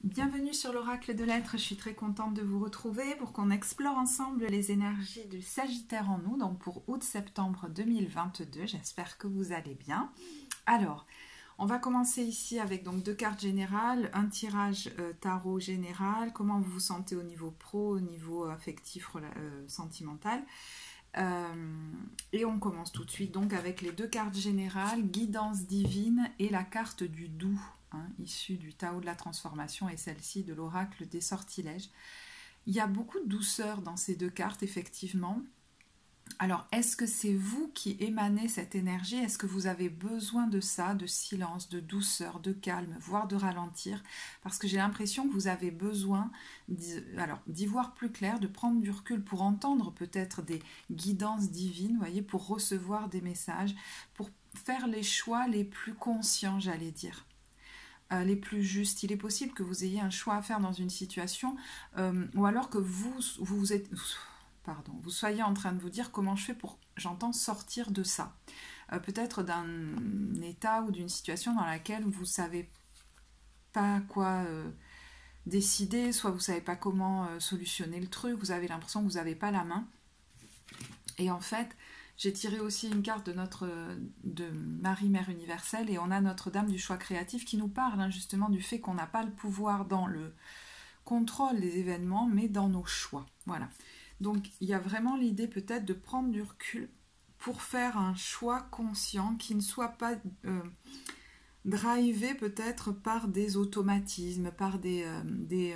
Bienvenue sur l'Oracle de l'Être, je suis très contente de vous retrouver pour qu'on explore ensemble les énergies du Sagittaire en nous, donc pour août-septembre 2022, j'espère que vous allez bien. Alors, on va commencer ici avec donc deux cartes générales, un tirage tarot général, comment vous vous sentez au niveau pro, au niveau affectif, sentimental. Et on commence tout de suite donc avec les deux cartes générales, guidance divine et la carte du doux, issue du Tao de la transformation et celle-ci de l'oracle des sortilèges. Il y a beaucoup de douceur dans ces deux cartes, effectivement. Alors, est-ce que c'est vous qui émanez cette énergie? Est-ce que vous avez besoin de ça, de silence, de douceur, de calme, voire de ralentir? Parce que j'ai l'impression que vous avez besoin d'y voir plus clair, de prendre du recul pour entendre peut-être des guidances divines, voyez, pour recevoir des messages, pour faire les choix les plus conscients, j'allais dire. Les plus justes. Il est possible que vous ayez un choix à faire dans une situation ou alors que vous soyez en train de vous dire comment je fais pour, j'entends, sortir de ça. Peut-être d'un état ou d'une situation dans laquelle vous ne savez pas quoi décider, soit vous ne savez pas comment solutionner le truc, vous avez l'impression que vous n'avez pas la main. Et en fait, j'ai tiré aussi une carte de Marie-Mère universelle et on a Notre-Dame du choix créatif qui nous parle justement du fait qu'on n'a pas le pouvoir dans le contrôle des événements, mais dans nos choix. Voilà. Donc, il y a vraiment l'idée peut-être de prendre du recul pour faire un choix conscient qui ne soit pas drivé peut-être par des automatismes, par des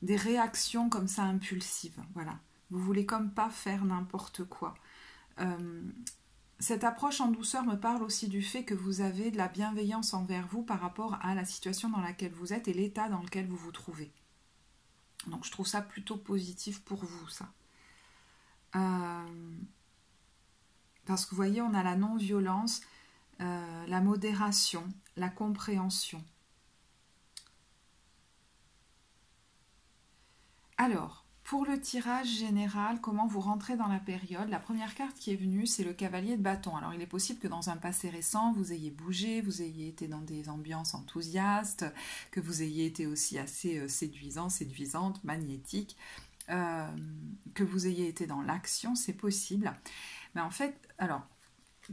réactions comme ça impulsives. Voilà. Vous voulez comme pas faire n'importe quoi. Cette approche en douceur me parle aussi du fait que vous avez de la bienveillance envers vous par rapport à la situation dans laquelle vous êtes et l'état dans lequel vous vous trouvez. Donc je trouve ça plutôt positif pour vous, ça. Parce que vous voyez, on a la non-violence, la modération, la compréhension. Alors, pour le tirage général, comment vous rentrez dans la période? La première carte qui est venue, c'est le cavalier de bâton. Alors, il est possible que dans un passé récent, vous ayez bougé, vous ayez été dans des ambiances enthousiastes, que vous ayez été aussi assez séduisant, séduisante, magnétique, que vous ayez été dans l'action, c'est possible. Mais en fait, alors,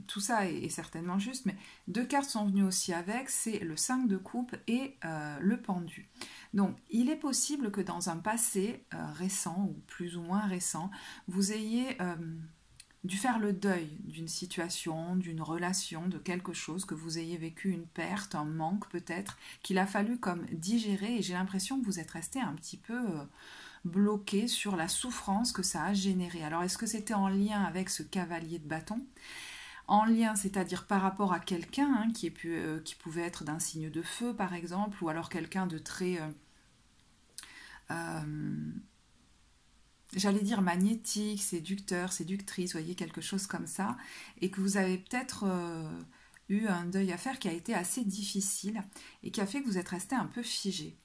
tout ça est certainement juste, mais deux cartes sont venues aussi avec, c'est le 5 de coupe et le pendu. Donc, il est possible que dans un passé récent, ou plus ou moins récent, vous ayez dû faire le deuil d'une situation, d'une relation, de quelque chose, que vous ayez vécu une perte, un manque peut-être, qu'il a fallu comme digérer, et j'ai l'impression que vous êtes resté un petit peu bloqué sur la souffrance que ça a généré. Alors, est-ce que c'était en lien avec ce cavalier de bâton ? En lien, c'est-à-dire par rapport à quelqu'un qui pouvait être d'un signe de feu, par exemple, ou alors quelqu'un de très, j'allais dire magnétique, séducteur, séductrice, vous voyez, quelque chose comme ça, et que vous avez peut-être eu un deuil à faire qui a été assez difficile, et qui a fait que vous êtes resté un peu figé.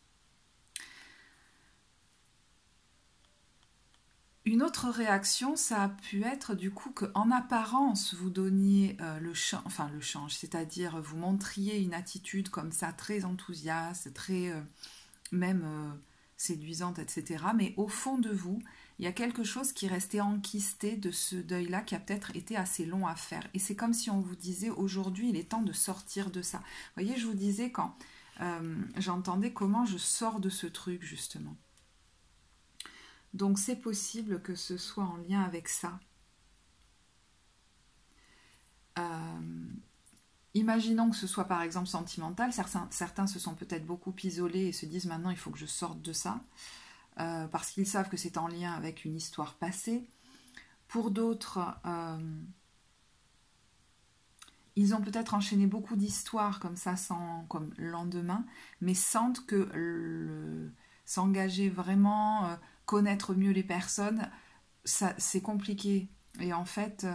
Une autre réaction, ça a pu être du coup qu'en apparence, vous donniez le change, c'est-à-dire vous montriez une attitude comme ça, très enthousiaste, très même séduisante, etc. Mais au fond de vous, il y a quelque chose qui restait enquisté de ce deuil-là qui a peut-être été assez long à faire. Et c'est comme si on vous disait, aujourd'hui, il est temps de sortir de ça. Vous voyez, je vous disais quand j'entendais comment je sors de ce truc, justement. Donc c'est possible que ce soit en lien avec ça. Imaginons que ce soit par exemple sentimental, certains se sont peut-être beaucoup isolés et se disent maintenant il faut que je sorte de ça, parce qu'ils savent que c'est en lien avec une histoire passée. Pour d'autres, ils ont peut-être enchaîné beaucoup d'histoires comme ça, comme lendemain, mais sentent que s'engager vraiment, connaître mieux les personnes, c'est compliqué. Et en fait,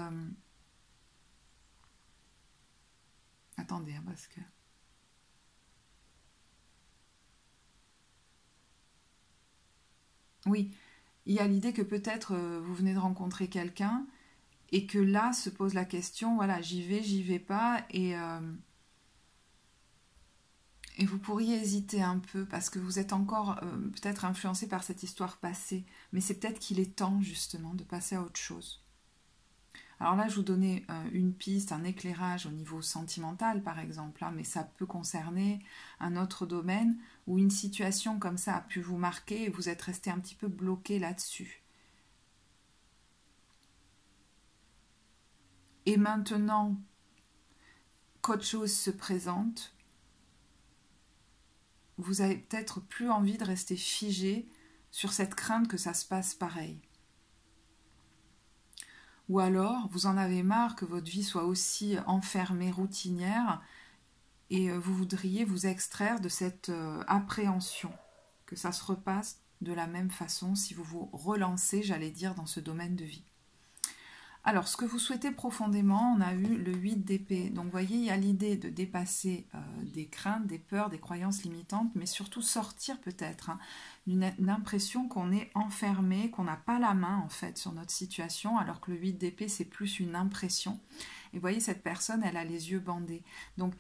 attendez, parce que... Oui, il y a l'idée que peut-être vous venez de rencontrer quelqu'un et que là se pose la question, voilà, j'y vais pas, et Et vous pourriez hésiter un peu parce que vous êtes encore peut-être influencé par cette histoire passée, mais c'est peut-être qu'il est temps justement de passer à autre chose. Alors là, je vous donnais une piste, un éclairage au niveau sentimental par exemple, hein, mais ça peut concerner un autre domaine où une situation comme ça a pu vous marquer et vous êtes resté un petit peu bloqué là-dessus. Et maintenant qu'autre chose se présente, vous avez peut-être plus envie de rester figé sur cette crainte que ça se passe pareil. Ou alors, vous en avez marre que votre vie soit aussi enfermée, routinière, et vous voudriez vous extraire de cette appréhension, que ça se repasse de la même façon si vous vous relancez, j'allais dire, dans ce domaine de vie. Alors, ce que vous souhaitez profondément, on a eu le 8 d'épée. Donc, vous voyez, il y a l'idée de dépasser des craintes, des peurs, des croyances limitantes, mais surtout sortir peut-être d'une impression qu'on est enfermé, qu'on n'a pas la main en fait sur notre situation, alors que le 8 d'épée, c'est plus une impression. Et vous voyez, cette personne, elle a les yeux bandés. Donc,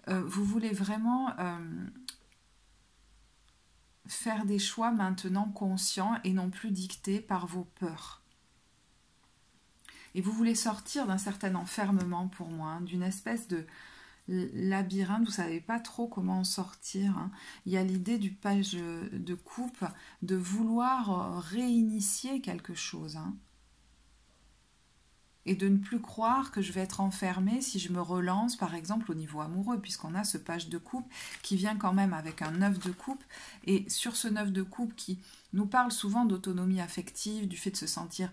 vous voulez vraiment faire des choix maintenant conscients et non plus dictés par vos peurs. Et vous voulez sortir d'un certain enfermement pour moi, hein, d'une espèce de labyrinthe, vous ne savez pas trop comment en sortir. Hein. Il y a l'idée du page de coupe, de vouloir réinitier quelque chose. Hein. Et de ne plus croire que je vais être enfermée si je me relance, par exemple, au niveau amoureux, puisqu'on a ce page de coupe qui vient quand même avec un 9 de coupe. Et sur ce 9 de coupe qui nous parle souvent d'autonomie affective, du fait de se sentir...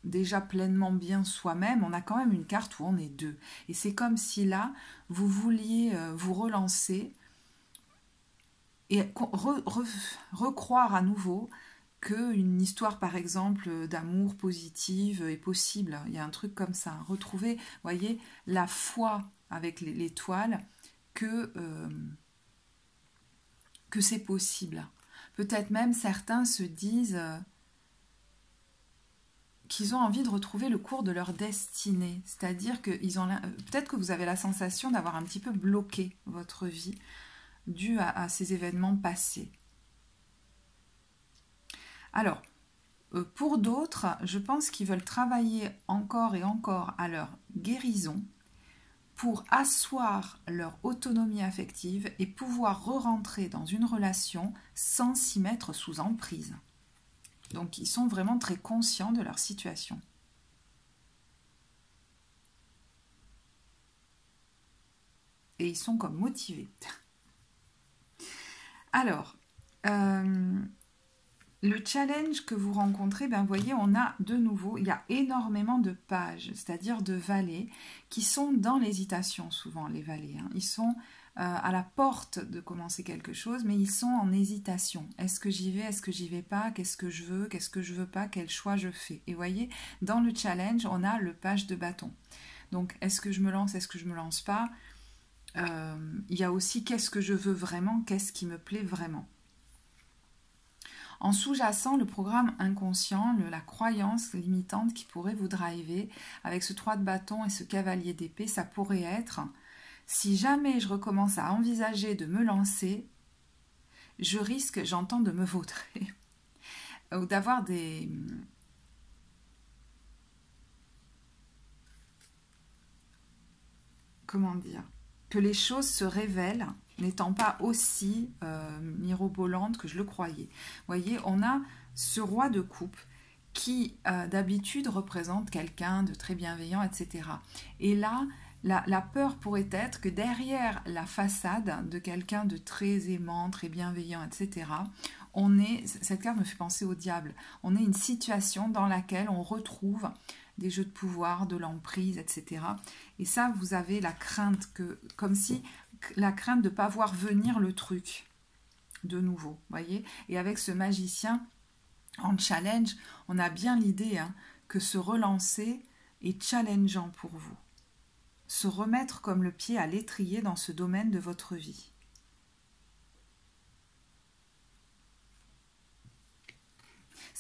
déjà pleinement bien soi-même, on a quand même une carte où on est deux. Et c'est comme si là, vous vouliez vous relancer et recroire à nouveau qu'une histoire, par exemple, d'amour positive est possible. Il y a un truc comme ça. Retrouver, vous voyez, la foi avec l'étoile que c'est possible. Peut-être même certains se disent... qu'ils ont envie de retrouver le cours de leur destinée. C'est-à-dire que peut-être que vous avez la sensation d'avoir un petit peu bloqué votre vie dû à ces événements passés. Alors, pour d'autres, je pense qu'ils veulent travailler encore et encore à leur guérison pour asseoir leur autonomie affective et pouvoir re-rentrer dans une relation sans s'y mettre sous emprise. Donc, ils sont vraiment très conscients de leur situation. Et ils sont comme motivés. Alors, le challenge que vous rencontrez, ben, vous voyez, on a de nouveau, il y a énormément de pages, c'est-à-dire de vallées, qui sont dans l'hésitation, souvent, les vallées. Hein. Ils sont... à la porte de commencer quelque chose, mais ils sont en hésitation. Est-ce que j'y vais, est-ce que j'y vais pas, qu'est-ce que je veux pas, quel choix je fais. Et vous voyez, dans le challenge, on a le page de bâton. Donc, est-ce que je me lance, est-ce que je me lance pas? Il y a aussi qu'est-ce que je veux vraiment, qu'est-ce qui me plaît vraiment. En sous-jacent, le programme inconscient, la croyance limitante qui pourrait vous driver, avec ce 3 de bâton et ce cavalier d'épée, ça pourrait être... Si jamais je recommence à envisager de me lancer, je risque, j'entends, de me vautrer ou d'avoir des... Comment dire? Que les choses se révèlent n'étant pas aussi mirobolantes que je le croyais. Vous voyez, on a ce roi de coupe qui d'habitude représente quelqu'un de très bienveillant, etc. Et là... La peur pourrait être que derrière la façade de quelqu'un de très aimant, très bienveillant, etc., cette carte me fait penser au diable, on est une situation dans laquelle on retrouve des jeux de pouvoir, de l'emprise, etc. Et ça, vous avez la crainte, comme si la crainte de ne pas voir venir le truc de nouveau, voyez. Et avec ce magicien en challenge, on a bien l'idée que se relancer est challengeant pour vous. Se remettre comme le pied à l'étrier dans ce domaine de votre vie.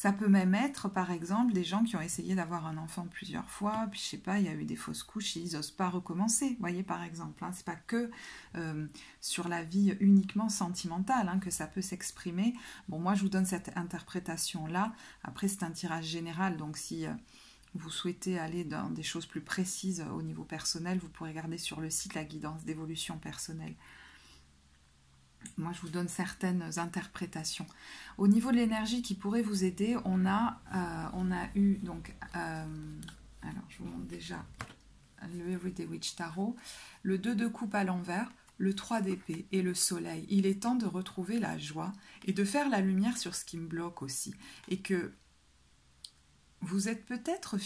Ça peut même être, par exemple, des gens qui ont essayé d'avoir un enfant plusieurs fois, puis je sais pas, il y a eu des fausses couches, ils n'osent pas recommencer, vous voyez, par exemple. Hein, c'est pas que sur la vie uniquement sentimentale que ça peut s'exprimer. Bon, moi, je vous donne cette interprétation-là. Après, c'est un tirage général, donc si vous souhaitez aller dans des choses plus précises au niveau personnel, vous pourrez regarder sur le site la guidance d'évolution personnelle. Moi, je vous donne certaines interprétations. Au niveau de l'énergie qui pourrait vous aider, on a eu, donc, alors je vous montre déjà le Everyday Witch Tarot, le 2 de coupe à l'envers, le 3 d'épée et le soleil. Il est temps de retrouver la joie et de faire la lumière sur ce qui me bloque aussi. Et que vous êtes peut-être,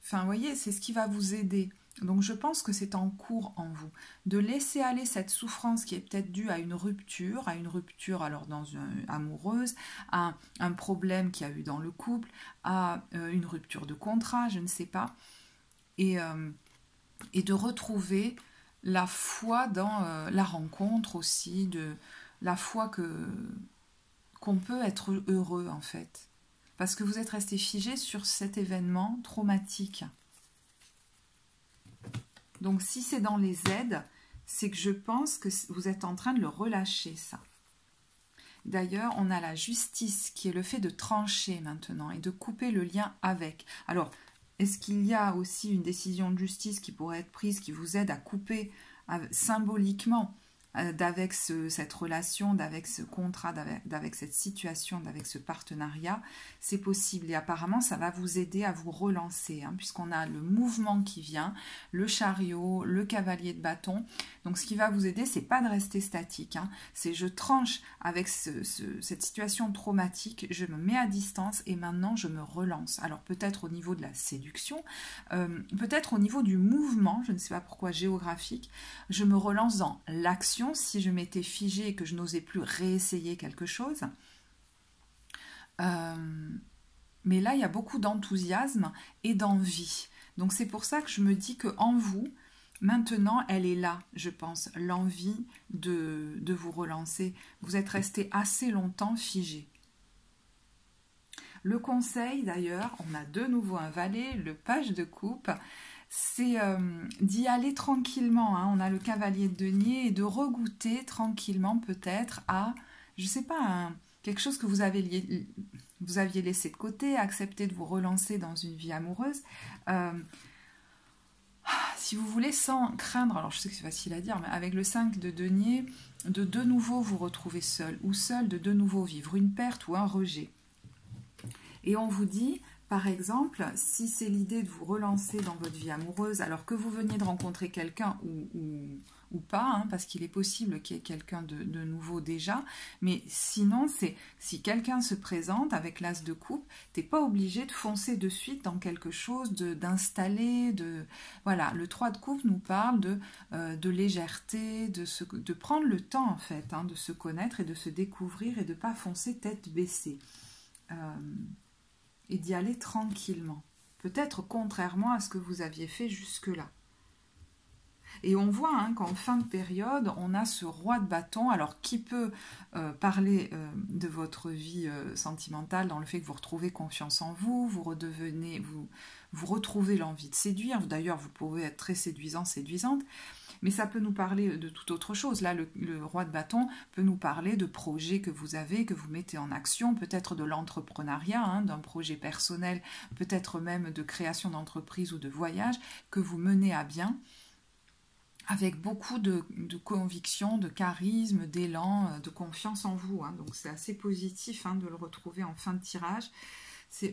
enfin, vous voyez, c'est ce qui va vous aider. Donc je pense que c'est en cours en vous, de laisser aller cette souffrance qui est peut-être due à une rupture alors amoureuse, à un problème qu'il y a eu dans le couple, à une rupture de contrat, je ne sais pas, et de retrouver la foi dans la rencontre aussi, la foi qu'on peut être heureux en fait, parce que vous êtes resté figé sur cet événement traumatique. Donc si c'est dans les aides, c'est que je pense que vous êtes en train de le relâcher, ça. D'ailleurs, on a la justice qui est le fait de trancher maintenant et de couper le lien avec. Alors, est-ce qu'il y a aussi une décision de justice qui pourrait être prise, qui vous aide à couper symboliquement d'avec cette relation, d'avec ce contrat, d'avec cette situation, d'avec ce partenariat? C'est possible et apparemment ça va vous aider à vous relancer, puisqu'on a le mouvement qui vient, le chariot, le cavalier de bâton. Donc ce qui va vous aider, c'est pas de rester statique, c'est je tranche avec cette situation traumatique, je me mets à distance et maintenant je me relance. Alors peut-être au niveau de la séduction, peut-être au niveau du mouvement, je ne sais pas pourquoi géographique, je me relance dans l'action si je m'étais figée et que je n'osais plus réessayer quelque chose. Mais là, il y a beaucoup d'enthousiasme et d'envie. Donc c'est pour ça que je me dis qu'en vous, maintenant, elle est là, je pense, l'envie de vous relancer. Vous êtes resté assez longtemps figé. Le conseil, d'ailleurs, on a de nouveau un valet, le page de coupe, c'est d'y aller tranquillement. On a le cavalier de denier et de regoûter tranquillement peut-être à, je ne sais pas, quelque chose que vous aviez laissé de côté, accepter de vous relancer dans une vie amoureuse. Si vous voulez, sans craindre, alors je sais que c'est facile à dire, mais avec le 5 de denier, de nouveau vous retrouver seul ou seul, de nouveau vivre une perte ou un rejet. Et on vous dit, par exemple, si c'est l'idée de vous relancer dans votre vie amoureuse, alors que vous veniez de rencontrer quelqu'un ou pas, parce qu'il est possible qu'il y ait quelqu'un de nouveau déjà, mais sinon, c'est si quelqu'un se présente avec l'as de coupe, t'es pas obligé de foncer de suite dans quelque chose, d'installer, voilà, le 3 de coupe nous parle de légèreté, de prendre le temps en fait, de se connaître et de se découvrir et de pas foncer tête baissée. Et d'y aller tranquillement. Peut-être contrairement à ce que vous aviez fait jusque-là. Et on voit qu'en fin de période, on a ce roi de bâton, alors qui peut parler de votre vie sentimentale dans le fait que vous retrouvez confiance en vous, vous retrouvez l'envie de séduire. D'ailleurs, vous pouvez être très séduisant, séduisante. Mais ça peut nous parler de toute autre chose. Là, le roi de bâton peut nous parler de projets que vous avez, que vous mettez en action, peut-être de l'entrepreneuriat, d'un projet personnel, peut-être même de création d'entreprise ou de voyage que vous menez à bien avec beaucoup de conviction, de charisme, d'élan, de confiance en vous. Donc c'est assez positif de le retrouver en fin de tirage.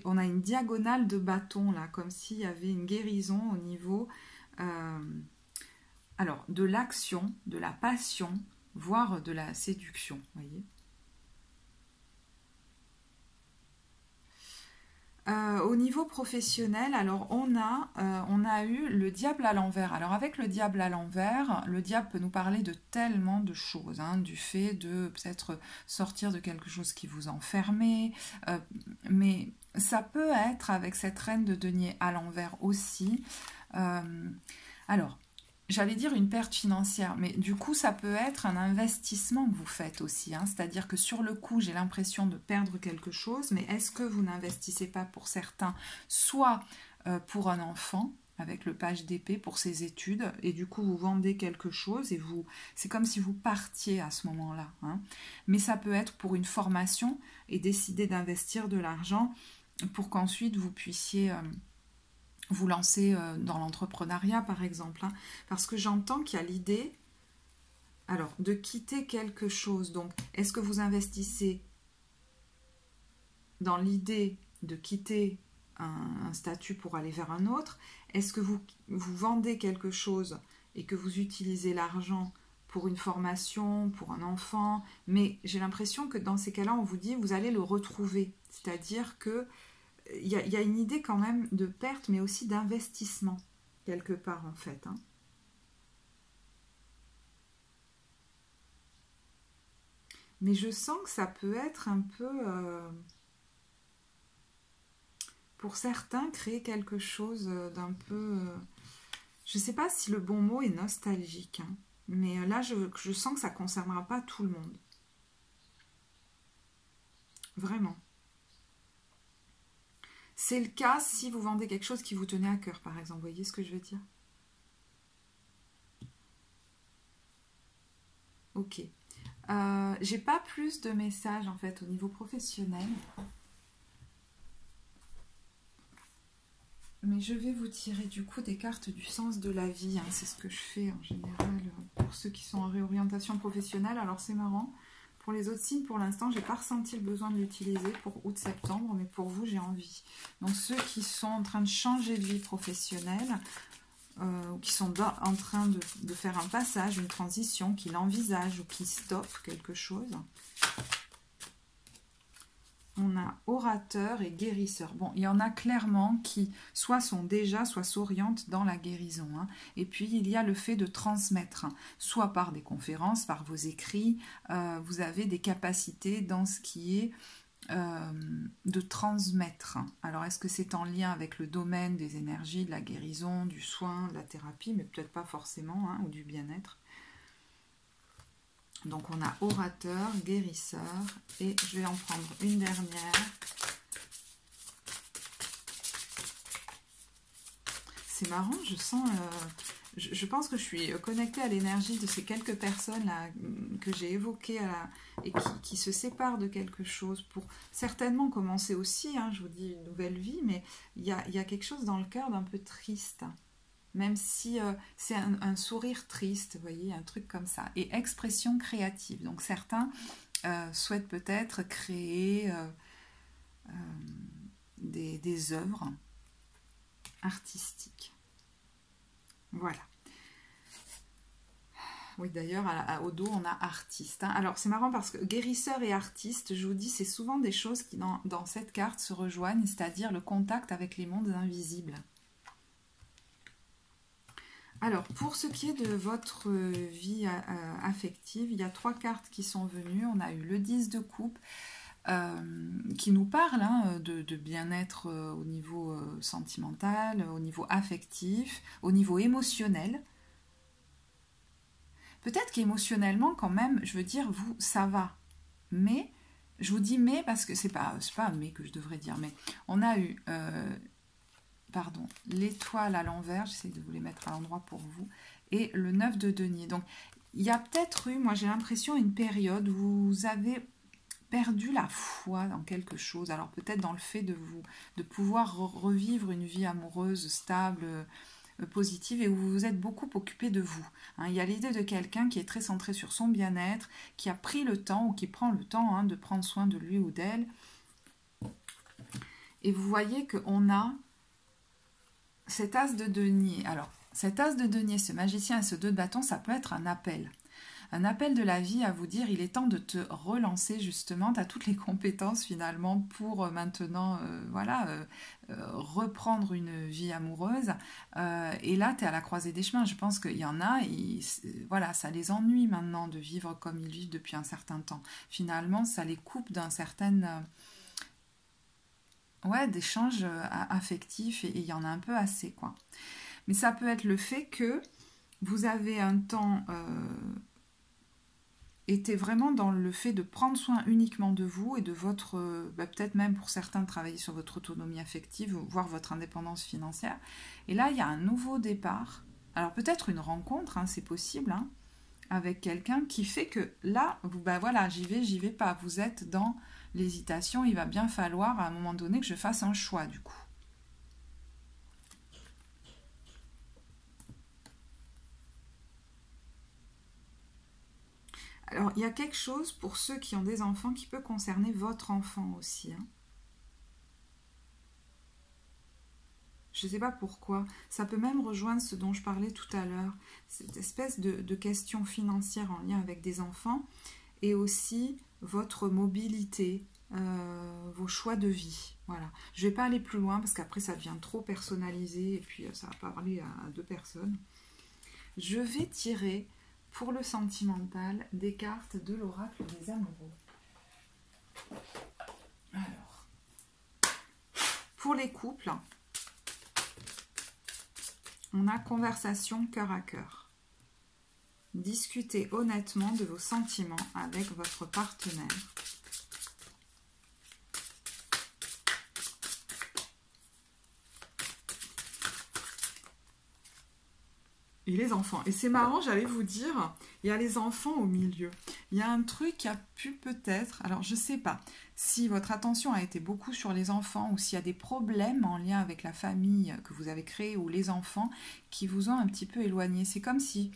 On a une diagonale de bâton là, comme s'il y avait une guérison au niveau... alors, de l'action, de la passion, voire de la séduction, voyez. Au niveau professionnel, alors on a eu le diable à l'envers. Alors avec le diable à l'envers, le diable peut nous parler de tellement de choses, du fait de peut-être sortir de quelque chose qui vous enfermait, mais ça peut être avec cette reine de denier à l'envers aussi. Alors, j'allais dire une perte financière, mais du coup, ça peut être un investissement que vous faites aussi, hein. C'est-à-dire que sur le coup, j'ai l'impression de perdre quelque chose, mais est-ce que vous n'investissez pas pour certains, soit pour un enfant, avec le page d'épée pour ses études, et du coup, vous vendez quelque chose, et vous, c'est comme si vous partiez à ce moment-là, hein. Mais ça peut être pour une formation, et décider d'investir de l'argent pour qu'ensuite vous puissiez vous lancer dans l'entrepreneuriat, par exemple, hein. Parce que j'entends qu'il y a l'idée, alors, de quitter quelque chose. Donc, est-ce que vous investissez dans l'idée de quitter un statut pour aller vers un autre? Est-ce que vous vendez quelque chose et que vous utilisez l'argent pour une formation, pour un enfant? Mais j'ai l'impression que dans ces cas-là, on vous dit, vous allez le retrouver. C'est-à-dire que il y a une idée quand même de perte, mais aussi d'investissement, quelque part en fait, hein. Mais je sens que ça peut être un peu, pour certains, créer quelque chose d'un peu... je ne sais pas si le bon mot est nostalgique, hein, mais là, je sens que ça ne concernera pas tout le monde. Vraiment. C'est le cas si vous vendez quelque chose qui vous tenait à cœur, par exemple. Vous voyez ce que je veux dire? Ok. J'ai pas plus de messages en fait au niveau professionnel, mais je vais vous tirer du coup des cartes du sens de la vie, hein. C'est ce que je fais en général pour ceux qui sont en réorientation professionnelle. Alors c'est marrant, pour les autres signes pour l'instant j'ai pas ressenti le besoin de l'utiliser pour août-septembre, mais pour vous j'ai envie. Donc ceux qui sont en train de changer de vie professionnelle, ou qui sont en train de faire un passage, une transition, qui l'envisagent ou qui stoppent quelque chose. On a orateur et guérisseur. Bon, il y en a clairement qui soit sont déjà, soit s'orientent dans la guérison, hein. Et puis, il y a le fait de transmettre, hein. Soit par des conférences, par vos écrits, vous avez des capacités dans ce qui est de transmettre. Alors, est-ce que c'est en lien avec le domaine des énergies, de la guérison, du soin, de la thérapie, mais peut-être pas forcément, hein, ou du bien-être. Donc, on a orateur, guérisseur, et je vais en prendre une dernière. C'est marrant, je sens... je pense que je suis connectée à l'énergie de ces quelques personnes là, que j'ai évoquées et qui se séparent de quelque chose pour certainement commencer aussi, hein, je vous dis, une nouvelle vie, mais il y a quelque chose dans le cœur d'un peu triste, même si c'est un sourire triste, vous voyez, un truc comme ça. Et expression créative, donc certains souhaitent peut-être créer des œuvres artistiques. Voilà. Oui, d'ailleurs, au dos, on a artiste, hein. Alors, c'est marrant parce que guérisseur et artiste, je vous dis, c'est souvent des choses qui, dans cette carte, se rejoignent, c'est-à-dire le contact avec les mondes invisibles. Alors, pour ce qui est de votre vie affective, il y a 3 cartes qui sont venues. On a eu le 10 de coupe, qui nous parle, hein, de bien-être au niveau sentimental, au niveau affectif, au niveau émotionnel. Peut-être qu'émotionnellement, quand même, je veux dire, vous, ça va. Mais, je vous dis mais parce que c'est pas mais que je devrais dire, mais on a eu, pardon, l'étoile à l'envers, j'essaie de vous les mettre à l'endroit pour vous, et le 9 de denier. Donc, il y a peut-être eu, moi j'ai l'impression, une période où vous avez perdu la foi dans quelque chose. Alors peut-être dans le fait de pouvoir revivre une vie amoureuse stable, positive, et où vous vous êtes beaucoup occupé de vous, hein. Il y a l'idée de quelqu'un qui est très centré sur son bien-être, qui a pris le temps ou qui prend le temps, hein, de prendre soin de lui ou d'elle. Et vous voyez qu'on a cet as de denier. Alors, cet as de denier, ce magicien et ce 2 de bâton, ça peut être un appel. Un appel de la vie à vous dire, il est temps de te relancer justement, tu as toutes les compétences finalement pour maintenant reprendre une vie amoureuse. Et là, tu es à la croisée des chemins. Je pense qu'il y en a, voilà, ça les ennuie maintenant de vivre comme ils vivent depuis un certain temps. Finalement, ça les coupe d'un certain... d'échanges affectifs, et il y en a un peu assez, quoi. Mais ça peut être le fait que vous avez un temps été vraiment dans le fait de prendre soin uniquement de vous et de votre, peut-être même pour certains, travailler sur votre autonomie affective, voire votre indépendance financière. Et là, il y a un nouveau départ. Alors peut-être une rencontre, hein, c'est possible, hein, avec quelqu'un qui fait que là, vous, voilà, j'y vais pas. Vous êtes dans l'hésitation, il va bien falloir à un moment donné que je fasse un choix du coup. Alors, il y a quelque chose pour ceux qui ont des enfants qui peut concerner votre enfant aussi. Hein. Je ne sais pas pourquoi. Ça peut même rejoindre ce dont je parlais tout à l'heure. Cette espèce de question financière en lien avec des enfants et aussi votre mobilité, vos choix de vie. Voilà. Je ne vais pas aller plus loin parce qu'après ça devient trop personnalisé et puis ça va parler à deux personnes. Je vais tirer pour le sentimental des cartes de l'oracle des amoureux. Alors, pour les couples, on a conversation cœur à cœur. Discutez honnêtement de vos sentiments avec votre partenaire. Et les enfants. Et c'est marrant, j'allais vous dire, il y a les enfants au milieu. Il y a un truc qui a pu peut-être, alors je ne sais pas, si votre attention a été beaucoup sur les enfants ou s'il y a des problèmes en lien avec la famille que vous avez créée ou les enfants qui vous ont un petit peu éloigné. C'est comme si,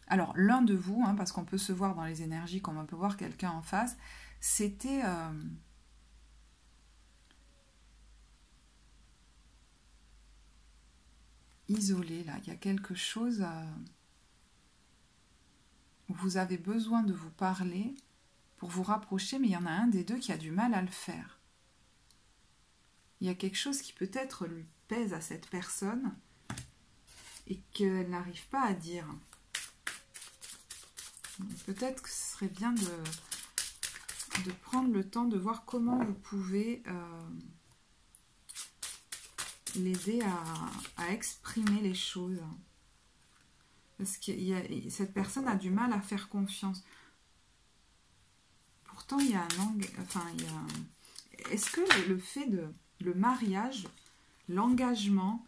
alors l'un de vous, hein, parce qu'on peut se voir dans les énergies comme on peut voir quelqu'un en face, c'était... isolé là, il y a quelque chose où vous avez besoin de vous parler pour vous rapprocher, mais il y en a un des deux qui a du mal à le faire. Il y a quelque chose qui peut-être lui pèse à cette personne et qu'elle n'arrive pas à dire. Peut-être que ce serait bien de prendre le temps de voir comment vous pouvez l'aider à exprimer les choses. Parce que cette personne a du mal à faire confiance. Pourtant, il y a est-ce que le fait le mariage, l'engagement,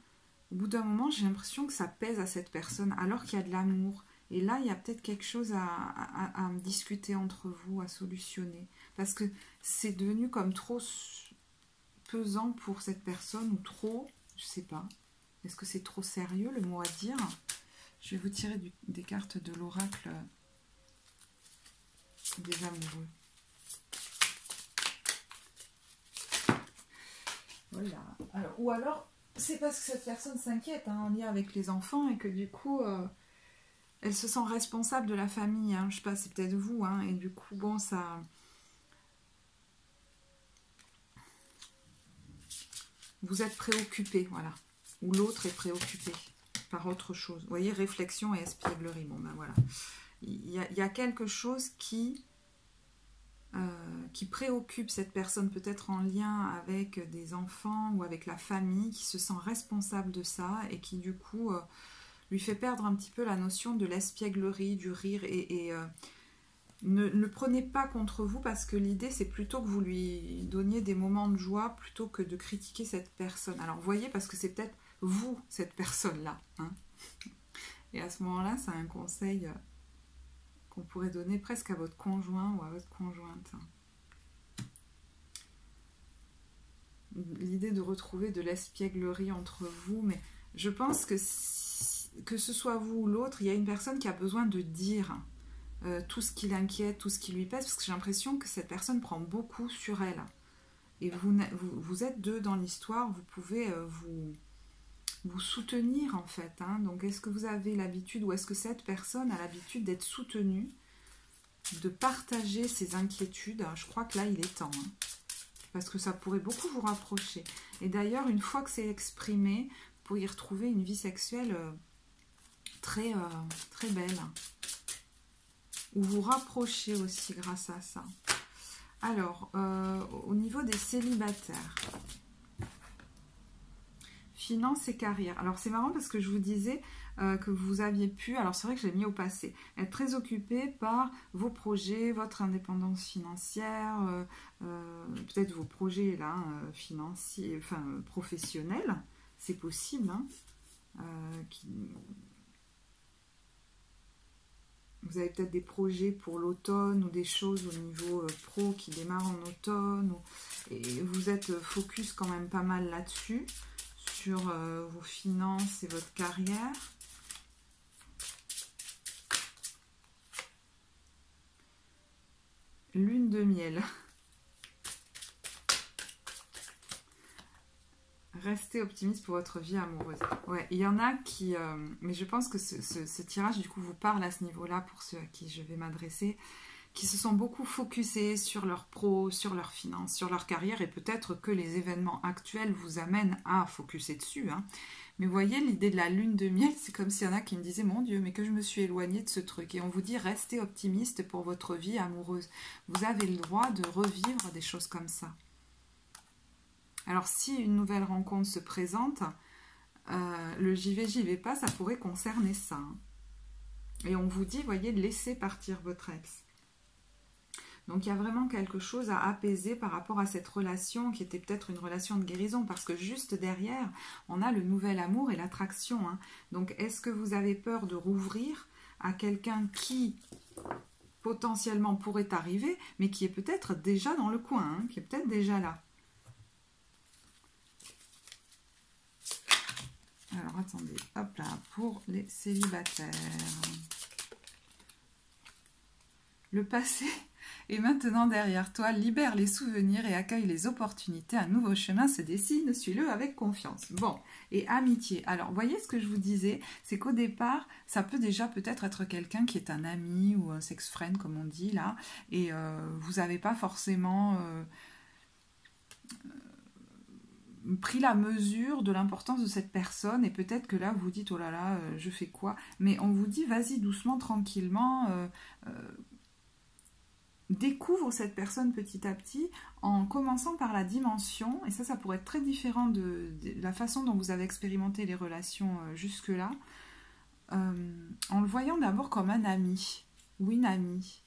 au bout d'un moment, j'ai l'impression que ça pèse à cette personne, alors qu'il y a de l'amour. Et là, il y a peut-être quelque chose à discuter entre vous, à solutionner. Parce que c'est devenu comme trop pesant pour cette personne, ou trop, je sais pas. Est-ce que c'est trop sérieux le mot à dire? Je vais vous tirer des cartes de l'oracle des amoureux. Voilà. Alors, ou alors, c'est parce que cette personne s'inquiète en lien avec les enfants et que du coup, elle se sent responsable de la famille. Hein. Je sais pas, c'est peut-être vous. Hein, et du coup, bon, ça... Vous êtes préoccupé, voilà. Ou l'autre est préoccupé par autre chose. Vous voyez, réflexion et espièglerie. Bon, ben voilà. Il y a quelque chose qui préoccupe cette personne, peut-être en lien avec des enfants ou avec la famille, qui se sent responsable de ça et qui, du coup, lui fait perdre un petit peu la notion de l'espièglerie, du rire. Et ne le prenez pas contre vous, parce que l'idée, c'est plutôt que vous lui donniez des moments de joie plutôt que de critiquer cette personne. Alors, vous voyez, parce que c'est peut-être vous, cette personne-là. Hein. Et à ce moment-là, c'est un conseil qu'on pourrait donner presque à votre conjoint ou à votre conjointe. L'idée de retrouver de l'espièglerie entre vous, mais je pense que ce soit vous ou l'autre, il y a une personne qui a besoin de dire tout ce qui l'inquiète, tout ce qui lui pèse, parce que j'ai l'impression que cette personne prend beaucoup sur elle. Et vous êtes deux dans l'histoire, vous pouvez vous soutenir en fait. Hein. Donc est-ce que vous avez l'habitude, ou est-ce que cette personne a l'habitude d'être soutenue, de partager ses inquiétudes? Je crois que là il est temps, hein, parce que ça pourrait beaucoup vous rapprocher. Et d'ailleurs, une fois que c'est exprimé, vous pourriez y retrouver une vie sexuelle très belle, ou vous rapprocher aussi grâce à ça. Alors, au niveau des célibataires, Finance et carrière. Alors c'est marrant parce que je vous disais que vous aviez pu, alors c'est vrai que je l'ai mis au passé, être très occupé par vos projets, votre indépendance financière, peut-être vos projets là, financiers, enfin professionnels, c'est possible. Hein, vous avez peut-être des projets pour l'automne ou des choses au niveau pro qui démarrent en automne. Et vous êtes focus quand même pas mal là-dessus, sur vos finances et votre carrière. Lune de miel. Restez optimiste pour votre vie amoureuse. Ouais, il y en a qui... mais je pense que ce tirage, du coup, vous parle à ce niveau-là, pour ceux à qui je vais m'adresser, qui se sont beaucoup focusés sur leur pro, sur leurs finances, sur leur carrière, et peut-être que les événements actuels vous amènent à focuser dessus. Hein. Mais vous voyez, l'idée de la lune de miel, c'est comme s'il y en a qui me disaient « Mon Dieu, mais que je me suis éloignée de ce truc ». Et on vous dit « Restez optimiste pour votre vie amoureuse ». Vous avez le droit de revivre des choses comme ça. Alors, si une nouvelle rencontre se présente, le j'y vais pas, ça pourrait concerner ça. Hein. Et on vous dit, voyez, laissez partir votre ex. Donc, il y a vraiment quelque chose à apaiser par rapport à cette relation qui était peut-être une relation de guérison, parce que juste derrière, on a le nouvel amour et l'attraction. Hein. Donc, est-ce que vous avez peur de rouvrir à quelqu'un qui potentiellement pourrait arriver, mais qui est peut-être déjà dans le coin, hein, qui est peut-être déjà là? Alors, attendez, hop là, pour les célibataires. Le passé est maintenant derrière toi, libère les souvenirs et accueille les opportunités. Un nouveau chemin se dessine, suis-le avec confiance. Bon, et amitié. Alors, voyez ce que je vous disais, c'est qu'au départ, ça peut déjà peut-être être quelqu'un qui est un ami ou un sex-friend, comme on dit là, et vous n'avez pas forcément... pris la mesure de l'importance de cette personne et peut-être que là vous dites oh là là je fais quoi, mais on vous dit vas-y doucement tranquillement, découvre cette personne petit à petit en commençant par la dimension, et ça pourrait être très différent de la façon dont vous avez expérimenté les relations jusque là, en le voyant d'abord comme un ami ou une amie,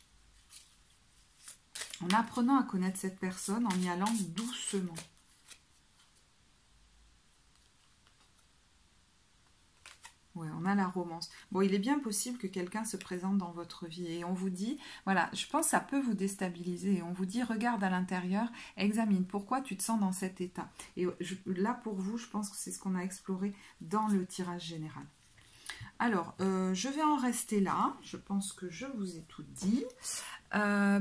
en apprenant à connaître cette personne, en y allant doucement. Ouais, on a la romance. Bon, il est bien possible que quelqu'un se présente dans votre vie et on vous dit, voilà, je pense que ça peut vous déstabiliser. Et on vous dit, regarde à l'intérieur, examine pourquoi tu te sens dans cet état. Et là, pour vous, je pense que c'est ce qu'on a exploré dans le tirage général. Alors, je vais en rester là. Je pense que je vous ai tout dit.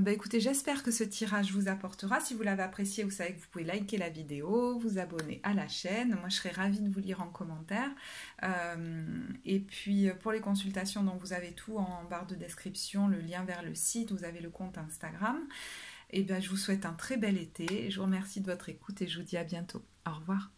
Écoutez, j'espère que ce tirage vous apportera. Si vous l'avez apprécié, vous savez que vous pouvez liker la vidéo, vous abonner à la chaîne. Moi, je serais ravie de vous lire en commentaire. Et puis, pour les consultations, donc, vous avez tout en barre de description, le lien vers le site, vous avez le compte Instagram. Et bien, je vous souhaite un très bel été. Je vous remercie de votre écoute et je vous dis à bientôt. Au revoir.